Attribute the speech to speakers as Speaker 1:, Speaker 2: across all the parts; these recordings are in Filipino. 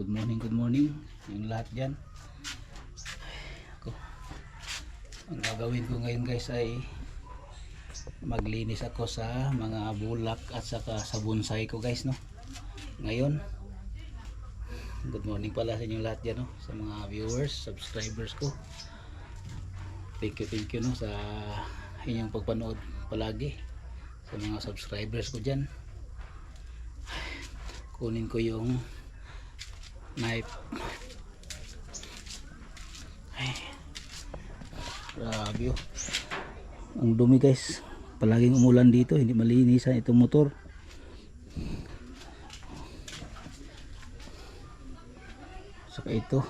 Speaker 1: good morning yung lahat dyan. Ako, ang gagawin ko ngayon guys ay maglinis ako sa mga bulak at saka sa bonsai ko guys, no. Ngayon, good morning pala sa inyong lahat dyan, no, sa mga viewers, subscribers ko. Thank you no sa inyong pagpanood palagi, sa mga subscribers ko dyan. Kunin ko yung knife. Ay, grabe, oh. Ang dumi guys, palaging umulan dito, hindi malinisan itong motor. Saka ito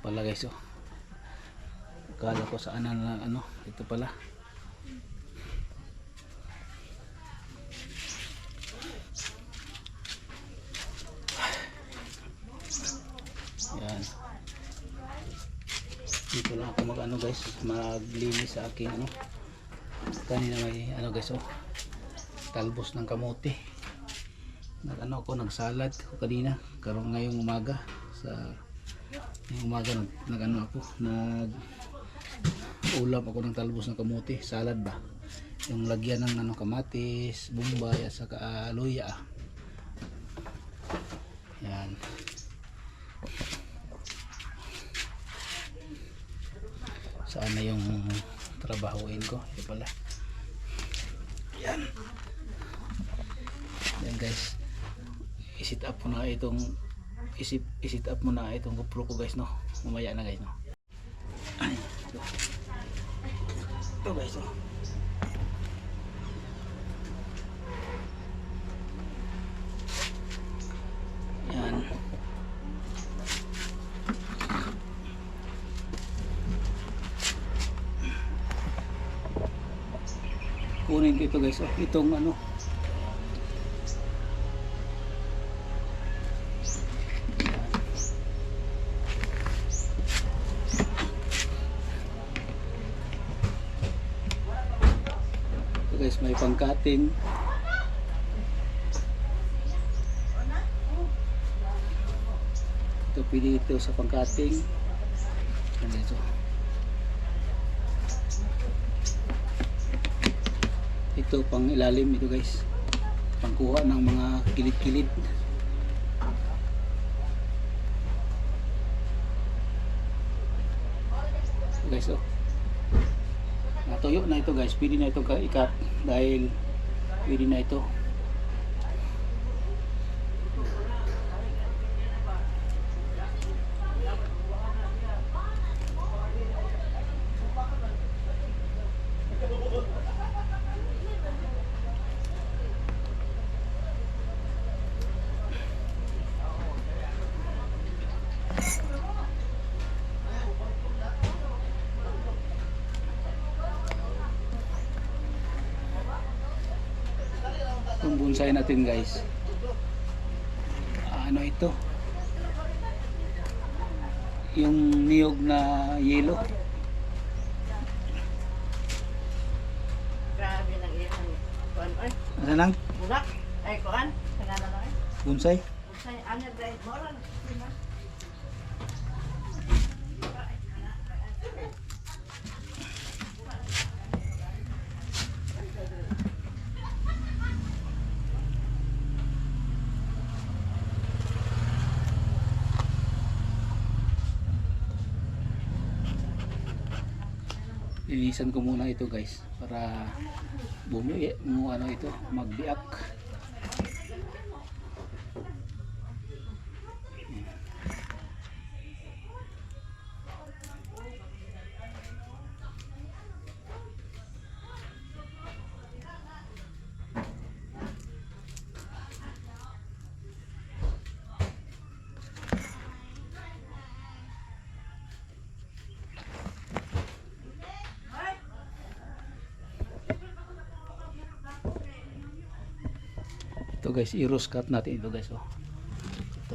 Speaker 1: pala guys, oh. Akala ko saan na ano, ito pala. Yan. Dito lang ako mag ano guys, maglinis sa aking ano. Kanina may ano guys, oh, talbos ng kamote. Nag ano ako, nagsalad ko kanina, karon ngayong umaga nag ano ako, nag ulam ako ng talbos ng kamote, salad ba, yung lagyan ng ano, kamatis, bombay at saka luya. Yan. Saan na yung trabahuin ko? Ito pala. Yan. Yan guys, i-set up mo na itong i-set up mo na itong GoPro ko guys, no. Mamaya na guys, no. Ay, ito guys, oh. Yan. Kunin ko ito guys, oh. Itong ano, guys, may pangkating. Ito pili ito sa pangkating. Ito. Ito pang ilalim ito guys. Pangkuha ng mga kilid-kilid. Ito guys, oh. Natuyo na ito guys, pwede na itong ikat dahil pwede na ito. Yung bonsai natin guys, ano ito, yung niyog na yelo.
Speaker 2: Grabe lang yan. Kuan oy.
Speaker 1: Ano lang?
Speaker 2: Bulak. Ay kuan. Kanana lang.
Speaker 1: Bonsai?
Speaker 2: Bonsai ano dai moral. Linisan ko muna ito guys para bumuwi mo ano ito, magbiak. Ito guys, i-rose cut natin ito guys, oh. Ito.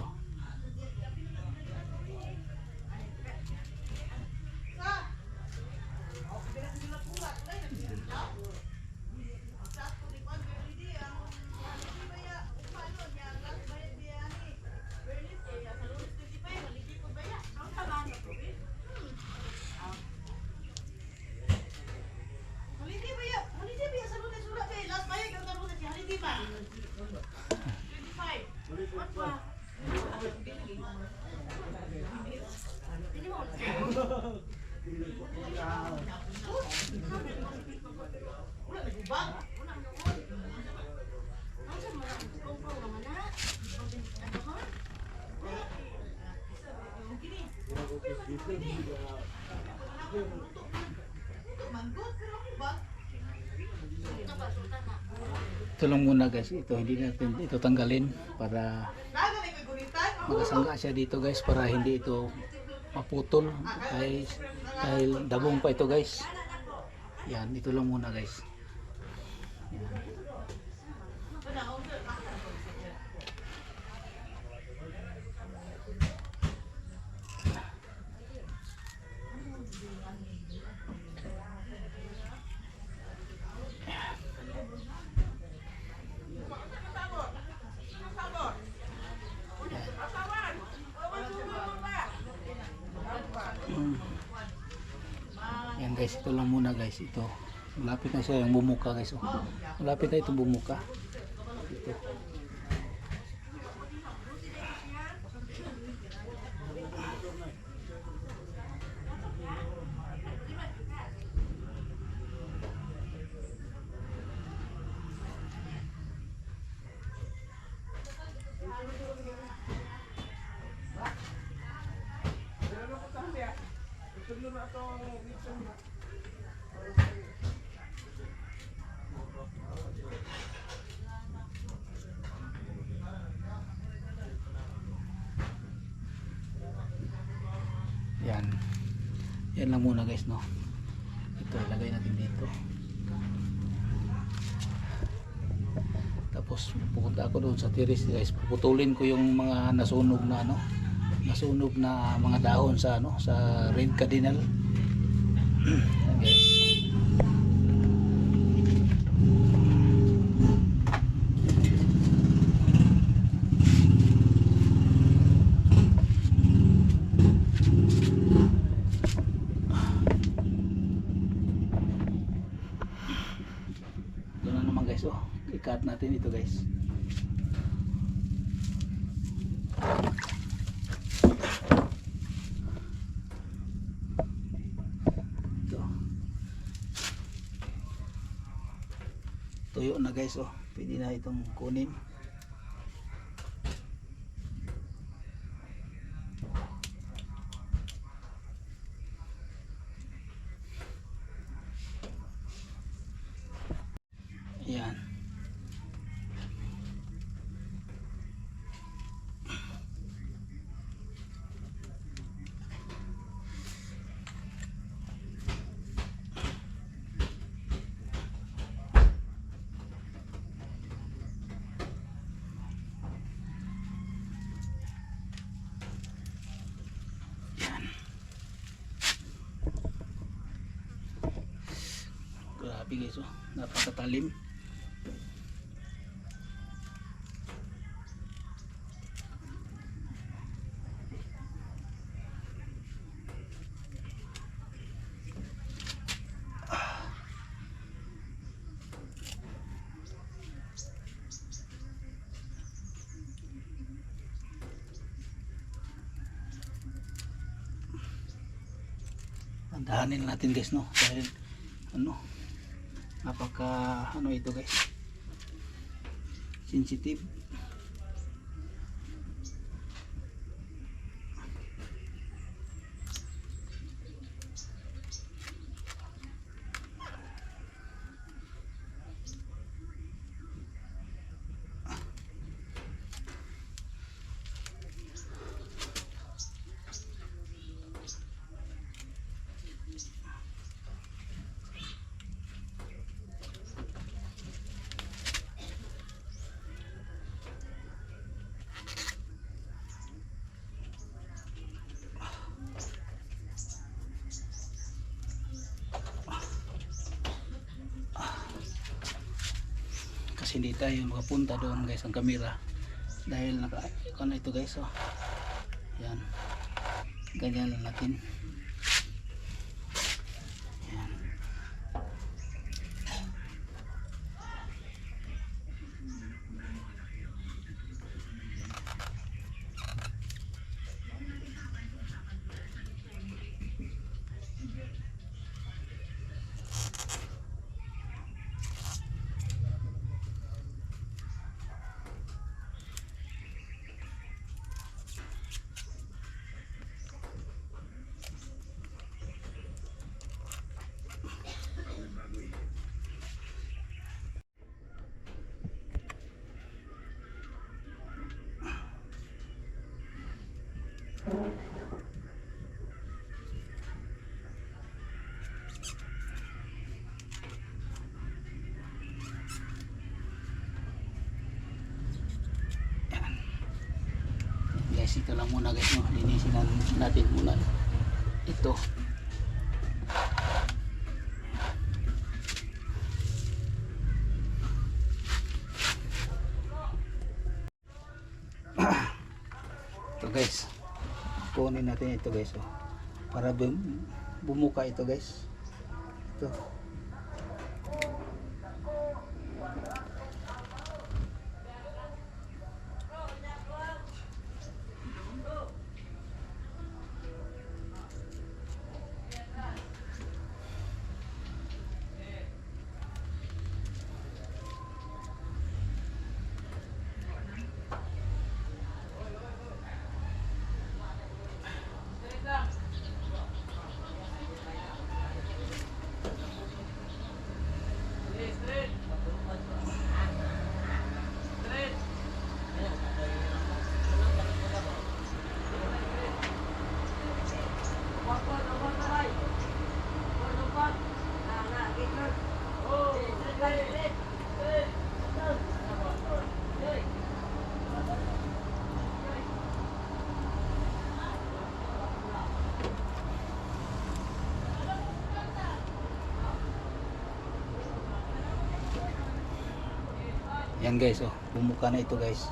Speaker 2: Ito lang muna guys, ito hindi natin ito tanggalin para makasangga siya dito guys, para hindi ito maputol dahil dabong pa ito guys. Yan, ito lang muna guys. Yan. Yan guys, ito lang muna guys. Ito, malapit na siya yung bumuka guys. Oh. Malapit na itong bumuka. Ito. Yan. Yan lang muna guys, no. Ito ilagay natin dito. Tapos pupunta ako doon sa terrace guys. Puputulin ko yung mga nasunog na ano, nasunog na mga dahon sa ano, sa red cardinal. Yan guys. Ito na naman guys, oh. I-cut natin ito guys. Ito. Tuyo na guys, oh. Pwede na itong kunin. Yan. Grabe guys, oh. Napakatalim. Dahanin natin guys, no, dahil ano, napaka ano ito guys, sensitive. Kasi hindi tayo makapunta doon guys ang camera dahil naka ano ito guys, oh. Yan, ganyan lang natin. Yan. bisita lang muna guys, no? Linisin natin muna ito. Ito guys, kunin natin ito guys, oh, para bumuka ito guys. Ito. Yan guys, oh, bumuka na ito guys.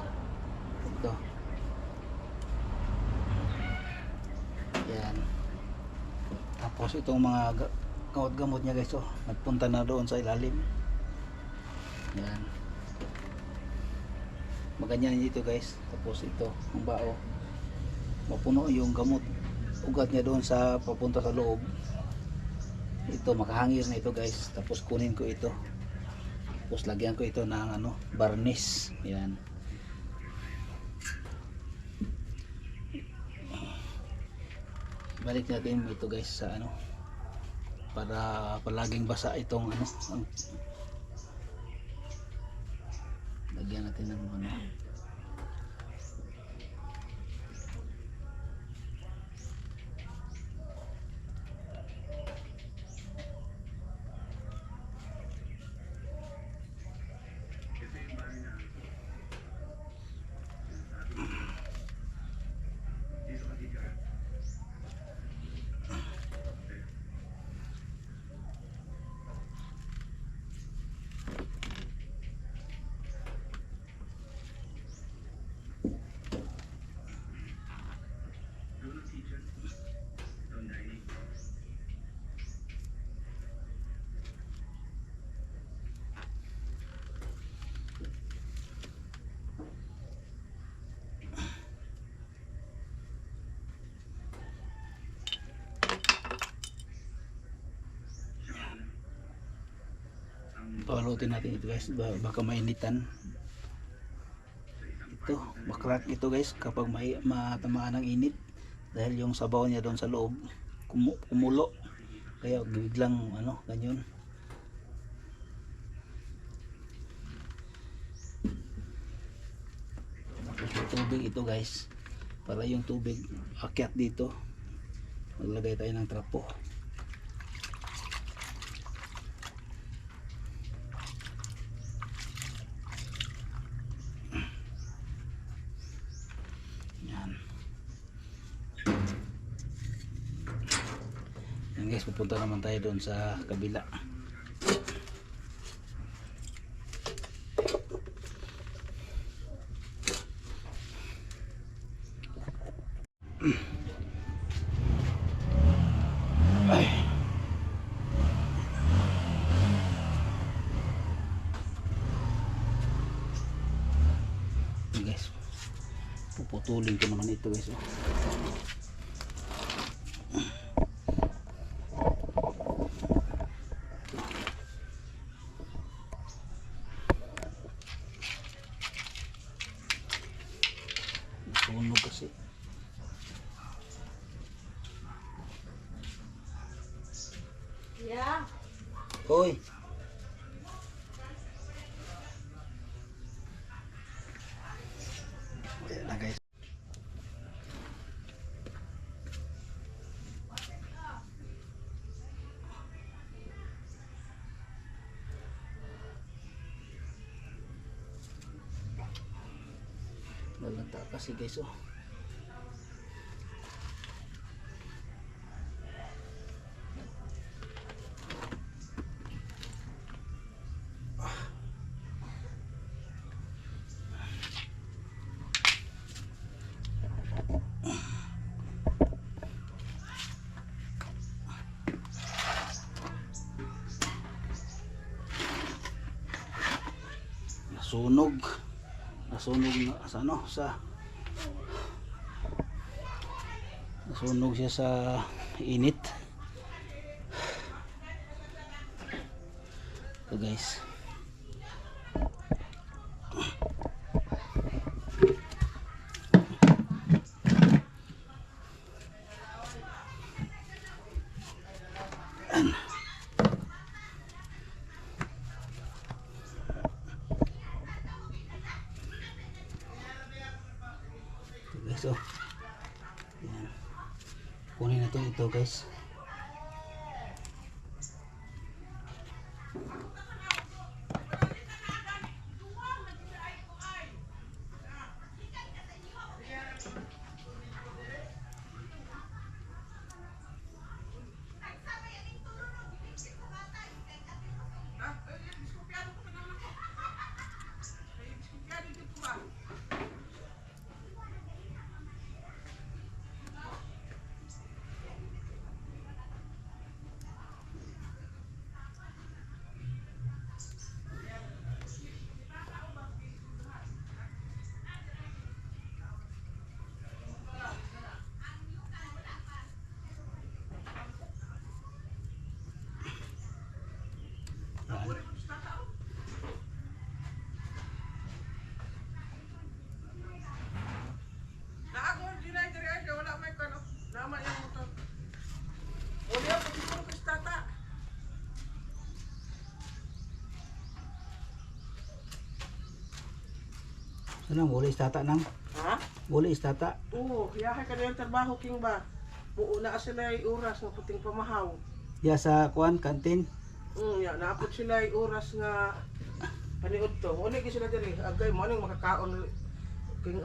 Speaker 2: Ito. Yan. Tapos itong mga gamot-gamot niya guys, oh, nagpunta na doon sa ilalim. Yan. Maganyan dito guys. Tapos ito, ang bao. Mapuno yung gamot. Ugat niya doon sa papunta sa loob. Ito, makahangir na ito guys. Tapos kunin ko ito. Tapos lagyan ko ito ng ano, varnish. Yan. Balik natin ito guys sa ano, para palaging basa itong ano, lagyan natin ng ano. Palutin natin ito guys, baka mainitan. Ito, bakrak ito guys kapag matamaan ng init, dahil yung sabaw niya doon sa loob kumulo, kaya biglang ano, ganyan. Tapos yung tubig ito guys, para yung tubig akyat dito, maglagay tayo ng trapo. Yan guys, pupunta naman tayo doon sa kabila. Ay. Yan guys, puputulin ko naman ito guys, oh. Sunog kasi.
Speaker 3: Yeah.
Speaker 2: Hoy. Ayan na guys. Lalanta kasi guys, oh.
Speaker 1: nasunog na sa ano sa nasunog siya sa init. So guys, so yan. Kunin natin ito guys. Sanang boleh istata nang?
Speaker 3: Ha?
Speaker 1: Boleh istata.
Speaker 3: Oo, yahay ka na yung trabaho king ba? Muuna sila ay oras ng puting pamahaw.
Speaker 1: Ya sa kuan kantin.
Speaker 3: Ya, naapot sila ay oras nga paniud to. Uli ki sila diri, agay mo ning makakaon king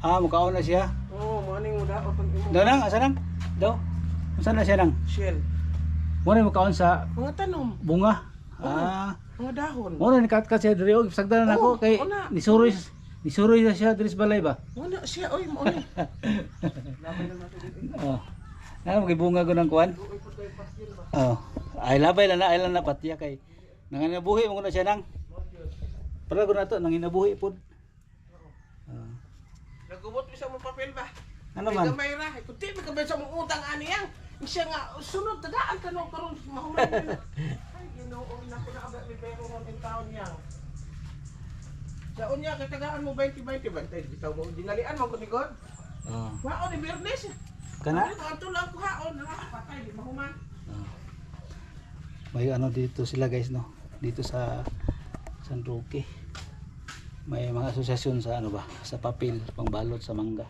Speaker 1: Ah, mukaon na siya.
Speaker 3: mo ning muda o pag imo.
Speaker 1: Daw nang, asa nang? Daw. Unsa na siya nang?
Speaker 3: Shell.
Speaker 1: Mo na mukaon sa
Speaker 3: Mga tanom,
Speaker 1: bunga.
Speaker 3: mga dahon.
Speaker 1: Mo na nikat siya diri og sagdanan
Speaker 3: Oo,
Speaker 1: ako kay
Speaker 3: una.
Speaker 1: nisuroy na siya diri sa balay ba?
Speaker 3: Muna siya oy mo ni. Labay lang nato dito.
Speaker 1: Oh. Na magibunga ko ng kuan.
Speaker 3: Oy pud kay pastil ba?
Speaker 1: Oh. Ay lang na patiya kay nanginabuhi mo na siya nang. Para ko nato nanginabuhi pod. Oh.
Speaker 3: Nagubot mi sa mong papel ba?
Speaker 1: Ano
Speaker 3: Kay
Speaker 1: man?
Speaker 3: gamay ra, kundi mi kabay sa mong utang ani yang. Siya nga sunod tadaan tanong karon mahuman. Ay Ginoo na ko na abot mi pero ron in town yang. Sa unya kay tagaan mo 20-20 bantay bitaw mo dinalian mo ko ni God.
Speaker 1: Oh.
Speaker 3: Wao ni Bernes.
Speaker 1: Kana?
Speaker 3: Ano ang tulang ko haon na patay di mahuman.
Speaker 1: Oh. May ano dito sila guys no. Dito sa San Roque. May mga asosasyon sa ano ba, sa papel, pangbalot sa mangga.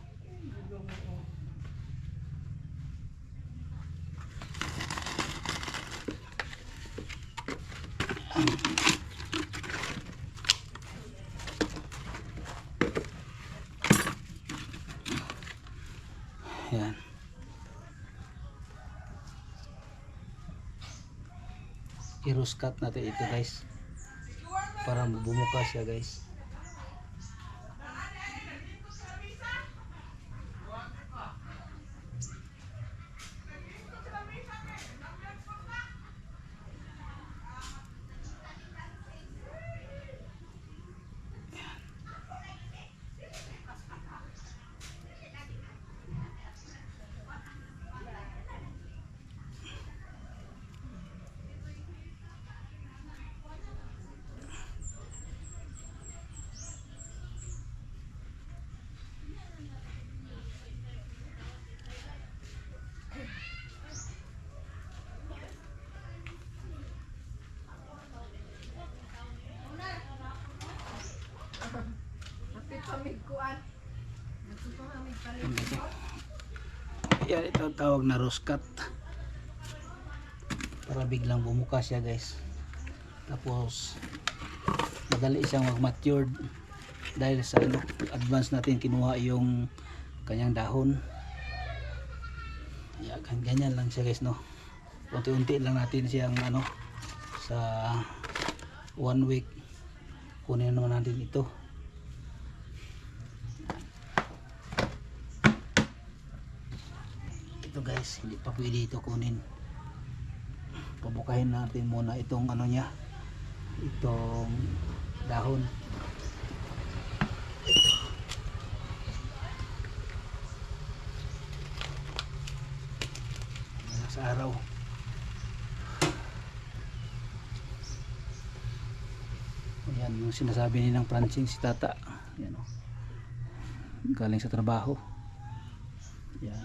Speaker 1: Yan. I-roast natin ito guys. Para bumuka siya guys. Yan, ito ang tawag na roast cut. Para biglang bumuka siya guys. Tapos madali siyang mag-matured dahil sa ano, advance natin kinuha yung kanyang dahon. Yan, ganyan lang siya guys no. Unti-unti lang natin siyang ano sa 1 week kunin naman natin ito. Ito guys, hindi pa pwede ito kunin. Pabukahin natin muna itong ano niya, itong
Speaker 2: dahon. Sa araw. Ayan yung sinasabi nilang Francine si Tata. Ayan o. Galing sa trabaho. Ayan.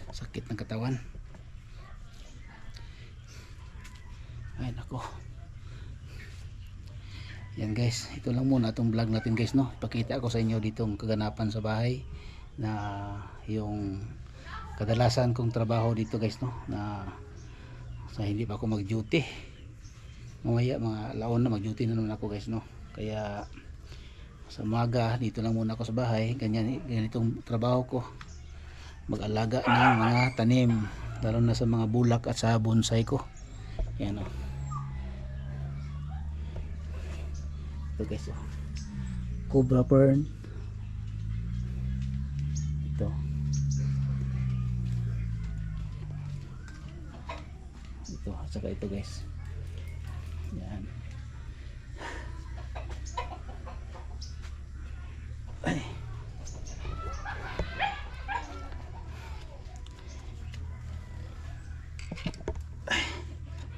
Speaker 2: Sakit ng katawan. Ay nako. Yan guys, ito lang muna itong vlog natin guys, no. Ipakita ko sa inyo ditong kaganapan sa bahay na yung kadalasan kong trabaho dito guys, no, na sa hindi pa ako mag duty. Mamaya mga laon na mag duty na naman ako guys, no. Kaya sa umaga dito lang muna ako sa bahay. Ganitong trabaho ko, mag-alaga ng mga tanim, lalo na sa mga bulak at sa bonsai ko. Yan o. Ito guys, oh. Cobra fern. Ito. Ito, at saka ito guys. Yan. Ay.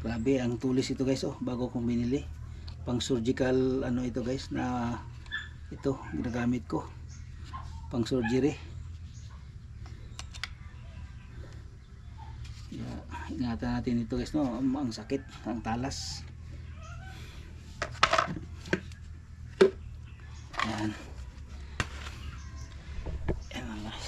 Speaker 2: Grabe ang tulis ito guys, oh, bago kong binili. Pang surgical ano ito guys, na ito ginagamit ko pang surgery. Ingatan natin ito guys, no. Ang sakit, ang talas. Yan. Yan lang guys.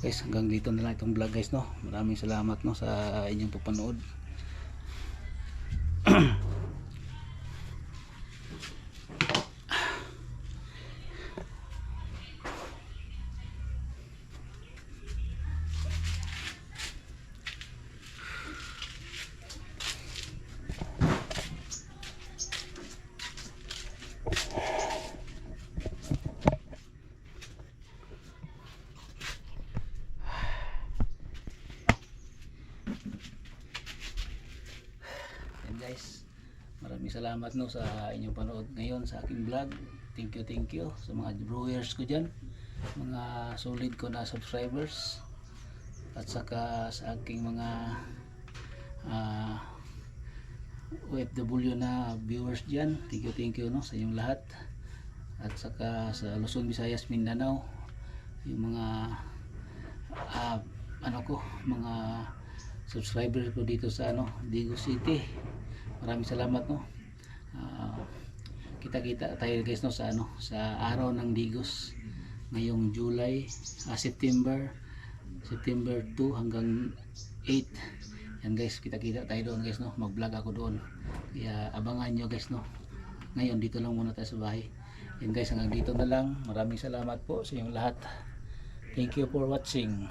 Speaker 2: Guys, hanggang dito na lang itong vlog guys, no. Maraming salamat, no, sa inyong pagpanood. Guys, maraming salamat, no, sa inyong panood ngayon sa aking vlog. Thank you sa mga viewers ko dyan, mga solid ko na subscribers, at saka sa aking mga OFW na viewers dyan. Thank you, no, sa inyong lahat. At saka sa Luzon, Visayas, Mindanao, yung mga mga subscribers ko dito sa Digos City. Maraming salamat, no. Kita-kita tayo guys, no, sa araw ng Digos ngayong September 2 hanggang 8. Yan guys, kita-kita tayo doon guys, no. Mag-vlog ako doon. Kaya abangan nyo guys, no. Ngayon dito lang muna tayo sa bahay. Yan guys, hanggang dito na lang. Maraming salamat po sa inyong lahat. Thank you for watching.